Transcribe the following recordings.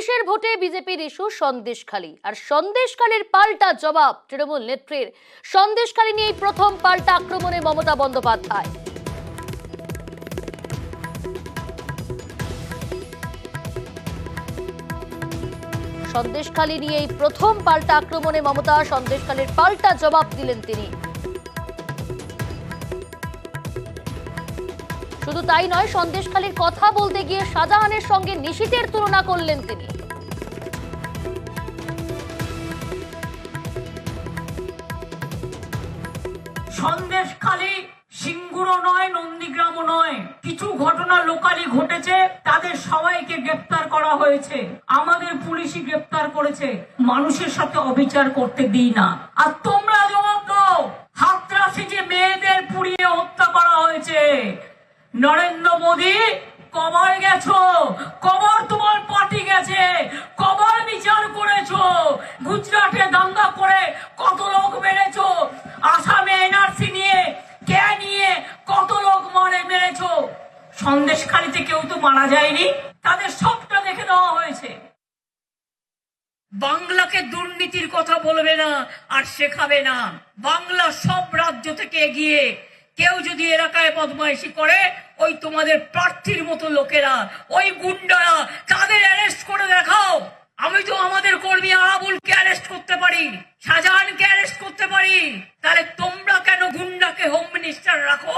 পুলিশের ভোটে বিজেপির ইস্যু সন্দেশখালী, আর সন্দেশখালীর পাল্টা জবাব তৃণমূল নেত্রীর। সন্দেশখালী নিয়ে প্রথম পাল্টা আক্রমণে মমতা বন্দ্যোপাধ্যায়। সন্দেশখালী নিয়ে প্রথম পাল্টা আক্রমণে মমতা, সন্দেশখালীর পাল্টা জবাব দিলেন তিনি। শুধু তাই নয়, সন্দেশখালীর কথা বলতে গিয়ে শাহজাহানের সঙ্গে নিশীথের তুলনা করলেন তিনি। সন্দেশখালী সিঙ্গুরও নয়, নন্দীগ্রামও নয়, কিছু ঘটনা লোকালি ঘটেছে, তাদের সবাইকে গ্রেপ্তার করা হয়েছে। আমাদের পুলিশই গ্রেপ্তার করেছে। মানুষের সাথে অবিচার করতে দিই না। আর তোমরা জবাব দাও, হাতরাসে যে মেয়েদের পুড়িয়ে হত্যা করা হয়েছে, নরেন্দ্র মোদী কবর গেছো, কবর তোমার পার্টি গেছে, কবর বিচার করেছো। গুজরাটে দাঙ্গা করে কত লোক মেরেছো, আসামে এনআরসি নিয়ে কে নিয়ে কত লোক মেরেছো। সন্দেশখালীতে কেউ তো মারা যায়নি, তাদের সবটা দেখে দেওয়া হয়েছে। বাংলাকে দুর্নীতির কথা বলবে না আর শেখাবে না। বাংলা সব রাজ্য থেকে এগিয়ে। কেউ যদি এলাকায় বদমাইশি করে, ওই তোমাদের প্রার্থীর মতো লোকেরা, ওই গুন্ডারা, তাদের অ্যারেস্ট করে দেখাও। আমি তো আমাদের কর্মী আরাবুলকে অ্যারেস্ট করতে পারি, শাহজাহানকে অ্যারেস্ট করতে পারি, তাহলে তোমরা কেন গুন্ডাকে হোম মিনিস্টার রাখো?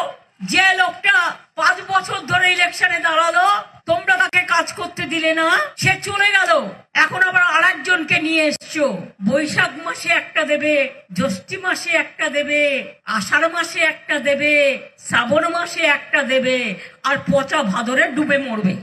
যে লোকটা 5 বছর ধরে ইলেকশনে দাঁড়ালো, তোমরা তাকে কাজ করতে দিলে না, সে চলে গেল। এখন আবার আরেকজনকে নিয়ে এসছো। বৈশাখ মাসে একটা দেবে, জ্যৈষ্ঠ মাসে একটা দেবে, আষাঢ় মাসে একটা দেবে, শ্রাবণ মাসে একটা দেবে, আর পচা ভাদরে ডুবে মরবে।